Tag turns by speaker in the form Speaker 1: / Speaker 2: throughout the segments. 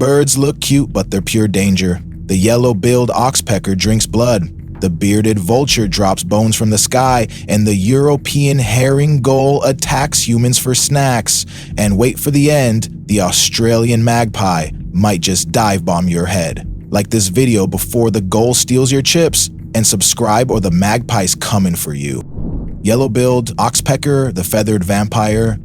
Speaker 1: birds look cute, but they're pure danger. The Yellow-Billed Oxpecker drinks blood. The Bearded Vulture drops bones from the sky, and the European Herring Gull attacks humans for snacks. And wait for the end, the Australian Magpie might just dive bomb your head. Like this video before the gull steals your chips, and subscribe or the magpie's coming for you. Yellow-Billed Oxpecker, the feathered vampire.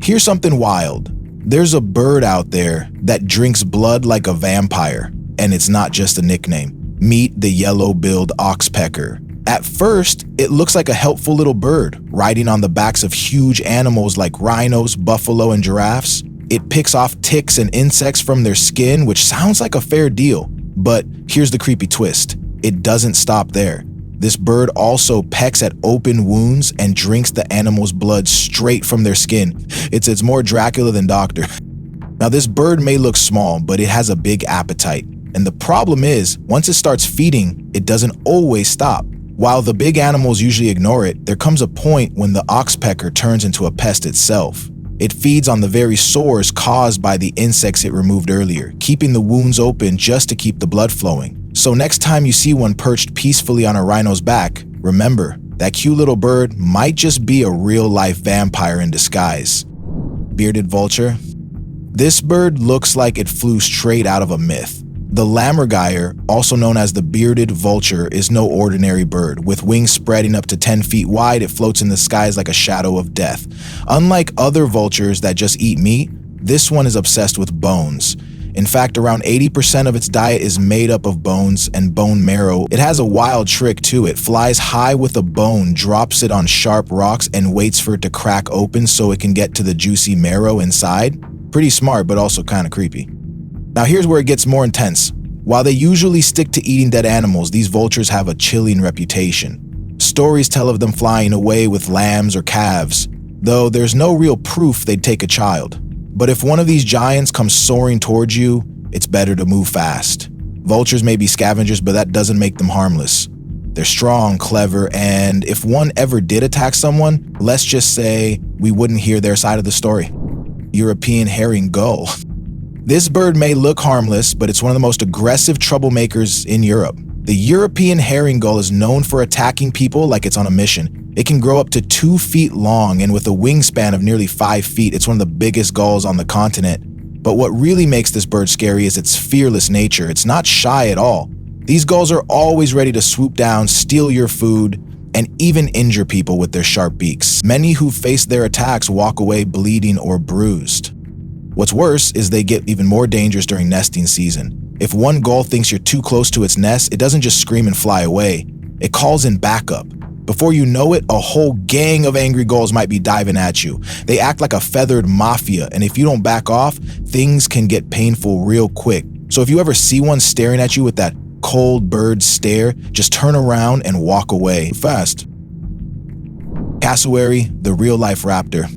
Speaker 1: Here's something wild. There's a bird out there that drinks blood like a vampire, and it's not just a nickname. Meet the Yellow-Billed Oxpecker. At first, it looks like a helpful little bird, riding on the backs of huge animals like rhinos, buffalo, and giraffes. It picks off ticks and insects from their skin, which sounds like a fair deal. But here's the creepy twist. It doesn't stop there. This bird also pecks at open wounds and drinks the animal's blood straight from their skin. It's more Dracula than Doctor. Now, this bird may look small, but it has a big appetite. And the problem is, once it starts feeding, it doesn't always stop. While the big animals usually ignore it, there comes a point when the oxpecker turns into a pest itself. It feeds on the very sores caused by the insects it removed earlier, keeping the wounds open just to keep the blood flowing. So next time you see one perched peacefully on a rhino's back, remember, that cute little bird might just be a real-life vampire in disguise. Bearded Vulture. This bird looks like it flew straight out of a myth. The lammergeier, also known as the bearded vulture, is no ordinary bird. With wings spreading up to 10 feet wide, it floats in the skies like a shadow of death. Unlike other vultures that just eat meat, this one is obsessed with bones. In fact, around 80% of its diet is made up of bones and bone marrow. It has a wild trick too. It flies high with a bone, drops it on sharp rocks, and waits for it to crack open so it can get to the juicy marrow inside. Pretty smart, but also kind of creepy. Now here's where it gets more intense. While they usually stick to eating dead animals, these vultures have a chilling reputation. Stories tell of them flying away with lambs or calves, though there's no real proof they'd take a child. But if one of these giants comes soaring towards you, it's better to move fast. Vultures may be scavengers, but that doesn't make them harmless. They're strong, clever, and if one ever did attack someone, let's just say we wouldn't hear their side of the story. European Herring Gull. This bird may look harmless, but it's one of the most aggressive troublemakers in Europe. The European Herring Gull is known for attacking people like it's on a mission. It can grow up to 2 feet long, and with a wingspan of nearly 5 feet, it's one of the biggest gulls on the continent. But what really makes this bird scary is its fearless nature. It's not shy at all. These gulls are always ready to swoop down, steal your food, and even injure people with their sharp beaks. Many who face their attacks walk away bleeding or bruised. What's worse is they get even more dangerous during nesting season. If one gull thinks you're too close to its nest, it doesn't just scream and fly away. It calls in backup. Before you know it, a whole gang of angry gulls might be diving at you. They act like a feathered mafia, and if you don't back off, things can get painful real quick. So if you ever see one staring at you with that cold bird stare, just turn around and walk away fast. Cassowary, the real-life raptor.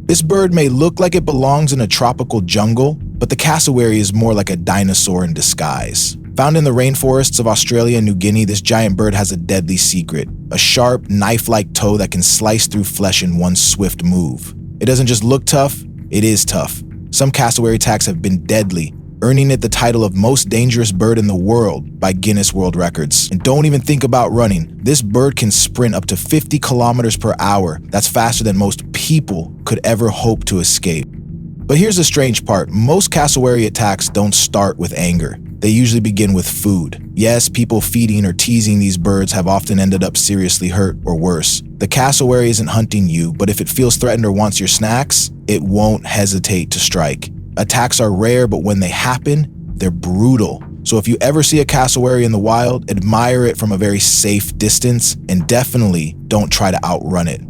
Speaker 1: This bird may look like it belongs in a tropical jungle, but the cassowary is more like a dinosaur in disguise. Found in the rainforests of Australia and New Guinea, this giant bird has a deadly secret, a sharp, knife-like toe that can slice through flesh in one swift move. It doesn't just look tough, it is tough. Some cassowary attacks have been deadly, earning it the title of most dangerous bird in the world by Guinness World Records. And don't even think about running. This bird can sprint up to 50 kilometers per hour. That's faster than most people could ever hope to escape. But here's the strange part. Most cassowary attacks don't start with anger. They usually begin with food. Yes, people feeding or teasing these birds have often ended up seriously hurt or worse. The cassowary isn't hunting you, but if it feels threatened or wants your snacks, it won't hesitate to strike. Attacks are rare, but when they happen, they're brutal. So if you ever see a cassowary in the wild, admire it from a very safe distance and definitely don't try to outrun it.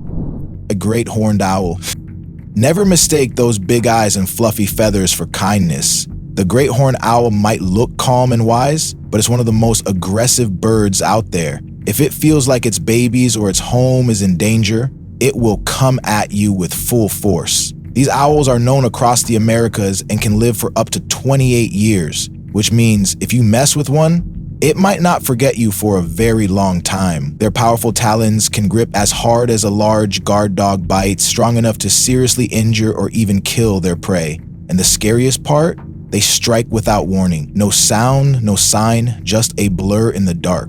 Speaker 1: A great horned owl. Never mistake those big eyes and fluffy feathers for kindness. The great horned owl might look calm and wise, but it's one of the most aggressive birds out there. If it feels like its babies or its home is in danger, it will come at you with full force. These owls are known across the Americas and can live for up to 28 years, which means if you mess with one, it might not forget you for a very long time. Their powerful talons can grip as hard as a large guard dog bite, strong enough to seriously injure or even kill their prey. And the scariest part? They strike without warning. No sound, no sign, just a blur in the dark.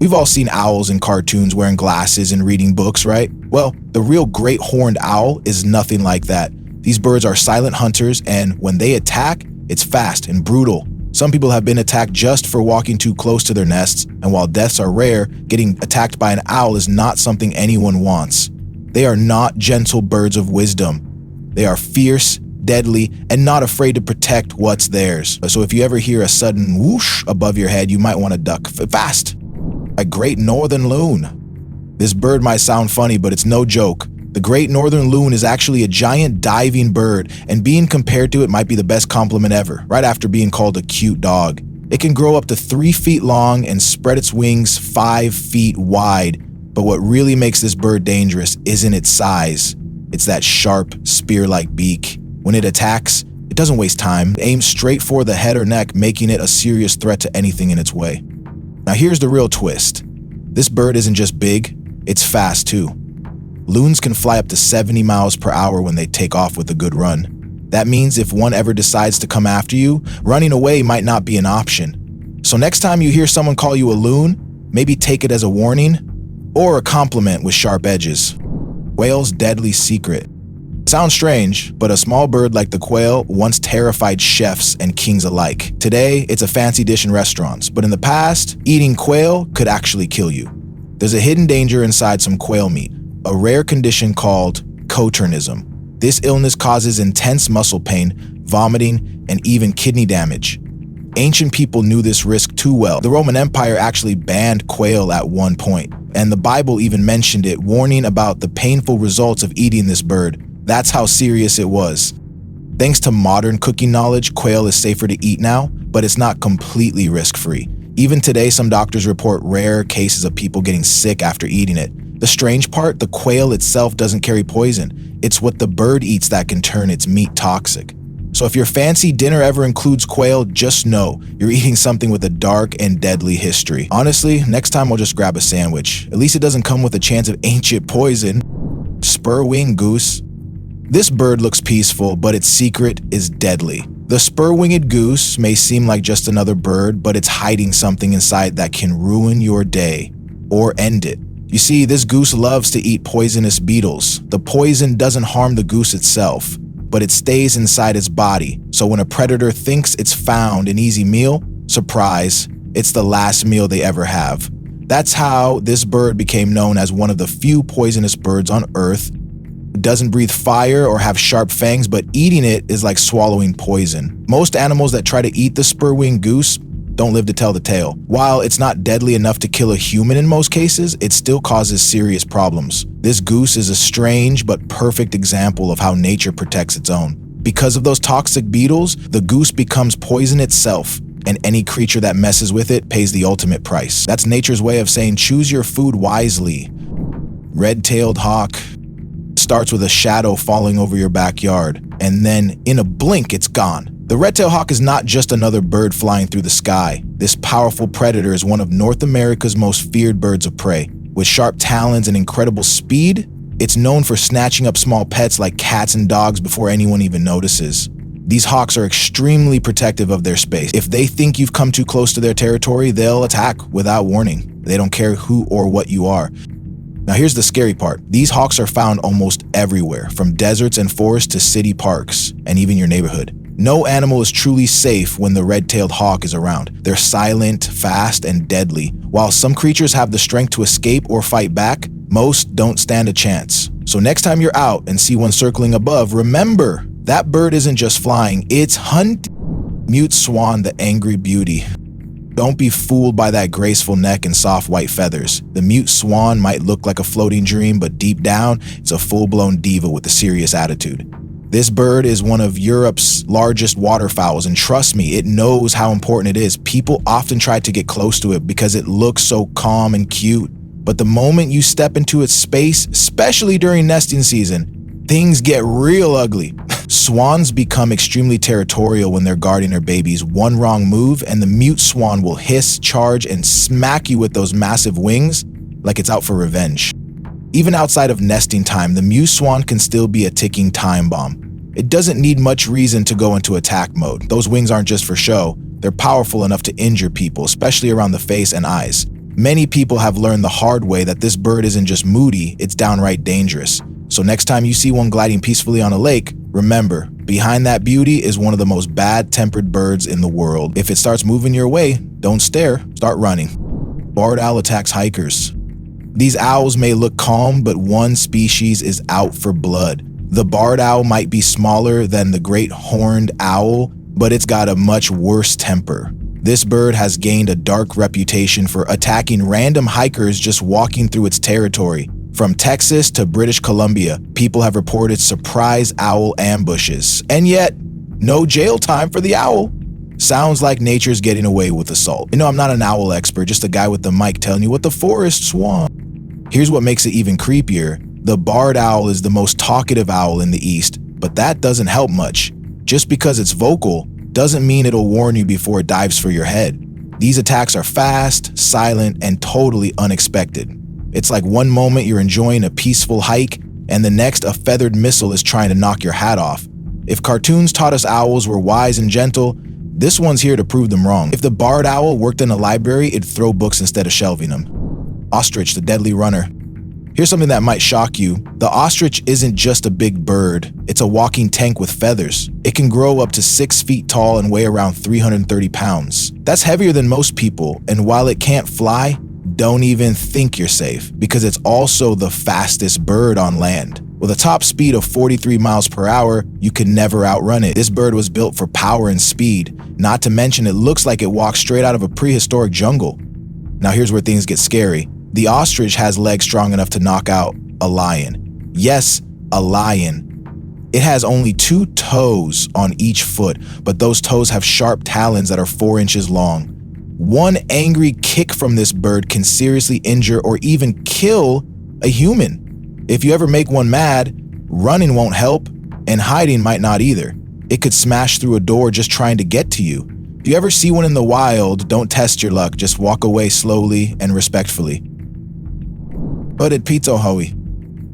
Speaker 1: We've all seen owls in cartoons wearing glasses and reading books, right? Well, the real great horned owl is nothing like that. These birds are silent hunters, and when they attack, it's fast and brutal. Some people have been attacked just for walking too close to their nests, and while deaths are rare, getting attacked by an owl is not something anyone wants. They are not gentle birds of wisdom. They are fierce, deadly, and not afraid to protect what's theirs. So if you ever hear a sudden whoosh above your head, you might want to duck fast. A great northern loon. This bird might sound funny, but it's no joke. The great northern loon is actually a giant diving bird, and being compared to it might be the best compliment ever, right after being called a cute dog. It can grow up to 3 feet long and spread its wings 5 feet wide, but what really makes this bird dangerous isn't its size. It's that sharp, spear-like beak. When it attacks, it doesn't waste time. It aims straight for the head or neck, making it a serious threat to anything in its way. Now here's the real twist. This bird isn't just big, it's fast too. Loons can fly up to 70 miles per hour when they take off with a good run. That means if one ever decides to come after you, running away might not be an option. So next time you hear someone call you a loon, maybe take it as a warning or a compliment with sharp edges. Quail's deadly secret. Sounds strange, but a small bird like the quail once terrified chefs and kings alike. Today, it's a fancy dish in restaurants, but in the past, eating quail could actually kill you. There's a hidden danger inside some quail meat, a rare condition called coturnism. This illness causes intense muscle pain, vomiting, and even kidney damage. Ancient people knew this risk too well. The Roman Empire actually banned quail at one point, and the Bible even mentioned it, warning about the painful results of eating this bird. That's how serious it was. Thanks to modern cooking knowledge, quail is safer to eat now, but it's not completely risk-free. Even today, some doctors report rare cases of people getting sick after eating it. The strange part, the quail itself doesn't carry poison. It's what the bird eats that can turn its meat toxic. So if your fancy dinner ever includes quail, just know you're eating something with a dark and deadly history. Honestly, next time I'll just grab a sandwich. At least it doesn't come with a chance of ancient poison. Spur-winged goose. This bird looks peaceful, but its secret is deadly. The spur-winged goose may seem like just another bird, but it's hiding something inside that can ruin your day or end it. You see, this goose loves to eat poisonous beetles. The poison doesn't harm the goose itself, but it stays inside its body. So when a predator thinks it's found an easy meal, surprise, it's the last meal they ever have. That's how this bird became known as one of the few poisonous birds on Earth. It doesn't breathe fire or have sharp fangs, but eating it is like swallowing poison. Most animals that try to eat the spur-winged goose don't live to tell the tale. While it's not deadly enough to kill a human in most cases, it still causes serious problems. This goose is a strange but perfect example of how nature protects its own. Because of those toxic beetles, the goose becomes poison itself, and any creature that messes with it pays the ultimate price. That's nature's way of saying choose your food wisely. Red-tailed hawk. Starts with a shadow falling over your backyard, and then in a blink it's gone. The red-tailed hawk is not just another bird flying through the sky. This powerful predator is one of North America's most feared birds of prey. With sharp talons and incredible speed, it's known for snatching up small pets like cats and dogs before anyone even notices. These hawks are extremely protective of their space. If they think you've come too close to their territory, they'll attack without warning. They don't care who or what you are. Now here's the scary part. These hawks are found almost everywhere, from deserts and forests to city parks, and even your neighborhood. No animal is truly safe when the red-tailed hawk is around. They're silent, fast, and deadly. While some creatures have the strength to escape or fight back, most don't stand a chance. So next time you're out and see one circling above, remember, that bird isn't just flying, it's hunting. Mute swan, the angry beauty. Don't be fooled by that graceful neck and soft white feathers. The mute swan might look like a floating dream, but deep down, it's a full-blown diva with a serious attitude. This bird is one of Europe's largest waterfowls, and trust me, it knows how important it is. People often try to get close to it because it looks so calm and cute. But the moment you step into its space, especially during nesting season, things get real ugly. Swans become extremely territorial when they're guarding their babies. One wrong move and the mute swan will hiss, charge, and smack you with those massive wings like it's out for revenge. Even outside of nesting time, the mute swan can still be a ticking time bomb. It doesn't need much reason to go into attack mode. Those wings aren't just for show. They're powerful enough to injure people, especially around the face and eyes. Many people have learned the hard way that this bird isn't just moody, it's downright dangerous. So next time you see one gliding peacefully on a lake, remember, behind that beauty is one of the most bad-tempered birds in the world. If it starts moving your way, don't stare, start running. Barred owl attacks hikers. These owls may look calm, but one species is out for blood. The barred owl might be smaller than the great horned owl, but it's got a much worse temper. This bird has gained a dark reputation for attacking random hikers just walking through its territory. From Texas to British Columbia, people have reported surprise owl ambushes. And yet, no jail time for the owl. Sounds like nature's getting away with assault. I'm not an owl expert, just a guy with the mic telling you what the forests want. Here's what makes it even creepier. The barred owl is the most talkative owl in the East, but that doesn't help much. Just because it's vocal doesn't mean it'll warn you before it dives for your head. These attacks are fast, silent, and totally unexpected. It's like one moment you're enjoying a peaceful hike, and the next a feathered missile is trying to knock your hat off. If cartoons taught us owls were wise and gentle, this one's here to prove them wrong. If the barred owl worked in a library, it'd throw books instead of shelving them. Ostrich, the deadly runner. Here's something that might shock you. The ostrich isn't just a big bird, it's a walking tank with feathers. It can grow up to 6 feet tall and weigh around 330 pounds. That's heavier than most people, and while it can't fly, don't even think you're safe, because it's also the fastest bird on land. With a top speed of 43 miles per hour, you can never outrun it. This bird was built for power and speed, not to mention it looks like it walks straight out of a prehistoric jungle. Now here's where things get scary. The ostrich has legs strong enough to knock out a lion. Yes, a lion. It has only 2 toes on each foot, but those toes have sharp talons that are 4 inches long. One angry kick from this bird can seriously injure or even kill a human. If you ever make one mad, running won't help, and hiding might not either. It could smash through a door just trying to get to you. If you ever see one in the wild, don't test your luck, just walk away slowly and respectfully. Hooded Pitohui.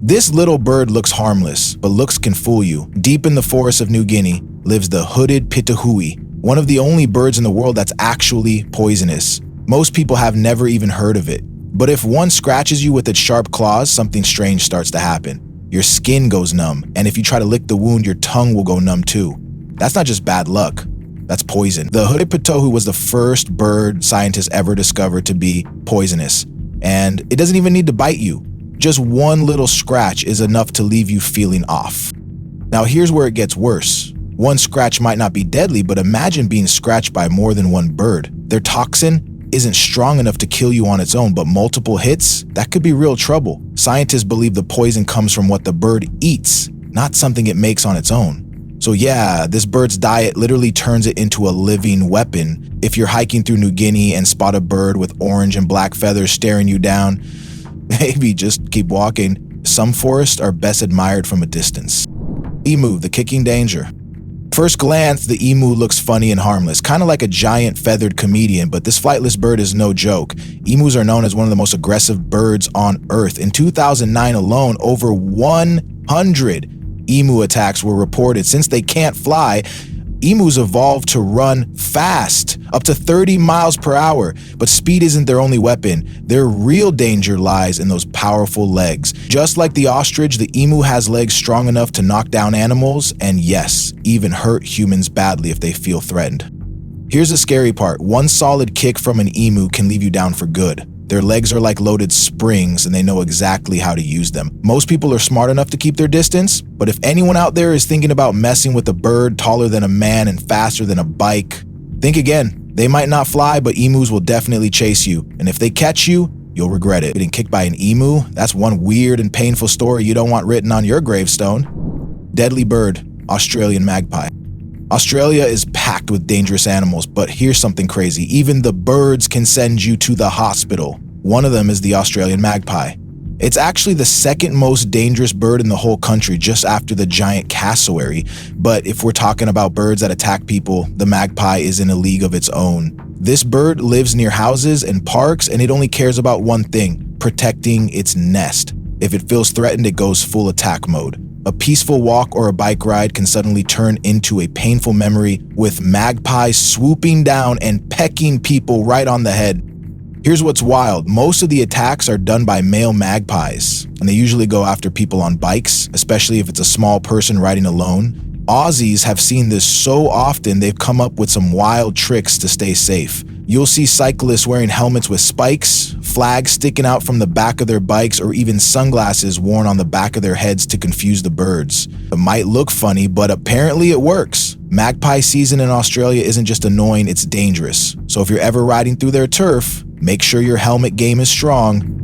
Speaker 1: This little bird looks harmless, but looks can fool you. Deep in the forests of New Guinea lives the hooded Pitohui, one of the only birds in the world that's actually poisonous. Most people have never even heard of it. But if one scratches you with its sharp claws, something strange starts to happen. Your skin goes numb, and if you try to lick the wound, your tongue will go numb too. That's not just bad luck, that's poison. The hooded Pitohui was the first bird scientists ever discovered to be poisonous. And it doesn't even need to bite you. Just one little scratch is enough to leave you feeling off. Now here's where it gets worse. One scratch might not be deadly, but imagine being scratched by more than one bird. Their toxin isn't strong enough to kill you on its own, but multiple hits, that could be real trouble. Scientists believe the poison comes from what the bird eats, not something it makes on its own. So yeah, this bird's diet literally turns it into a living weapon. If you're hiking through New Guinea and spot a bird with orange and black feathers staring you down, maybe just keep walking. Some forests are best admired from a distance. Emu, the kicking danger. First glance, the emu looks funny and harmless, kind of like a giant feathered comedian, but this flightless bird is no joke. Emus are known as one of the most aggressive birds on Earth. In 2009 alone, over 100 emu attacks were reported. Since they can't fly, emus evolved to run fast, up to 30 miles per hour. But speed isn't their only weapon. Their real danger lies in those powerful legs. Just like the ostrich, the emu has legs strong enough to knock down animals, and yes, even hurt humans badly if they feel threatened. Here's the scary part. One solid kick from an emu can leave you down for good. Their legs are like loaded springs, and they know exactly how to use them. Most people are smart enough to keep their distance, but if anyone out there is thinking about messing with a bird taller than a man and faster than a bike, think again. They might not fly, but emus will definitely chase you, and if they catch you, you'll regret it. Getting kicked by an emu, that's one weird and painful story you don't want written on your gravestone. Deadly bird, Australian magpie. Australia is packed with dangerous animals, but here's something crazy. Even the birds can send you to the hospital. One of them is the Australian magpie. It's actually the second most dangerous bird in the whole country, just after the giant cassowary. But if we're talking about birds that attack people, the magpie is in a league of its own. This bird lives near houses and parks, and it only cares about one thing: protecting its nest. If it feels threatened, it goes full attack mode. A peaceful walk or a bike ride can suddenly turn into a painful memory, with magpies swooping down and pecking people right on the head. Here's what's wild. Most of the attacks are done by male magpies, and they usually go after people on bikes, especially if it's a small person riding alone. Aussies have seen this so often they've come up with some wild tricks to stay safe. You'll see cyclists wearing helmets with spikes, flags sticking out from the back of their bikes, or even sunglasses worn on the back of their heads to confuse the birds. It might look funny, but apparently it works. Magpie season in Australia isn't just annoying, it's dangerous. So if you're ever riding through their turf, make sure your helmet game is strong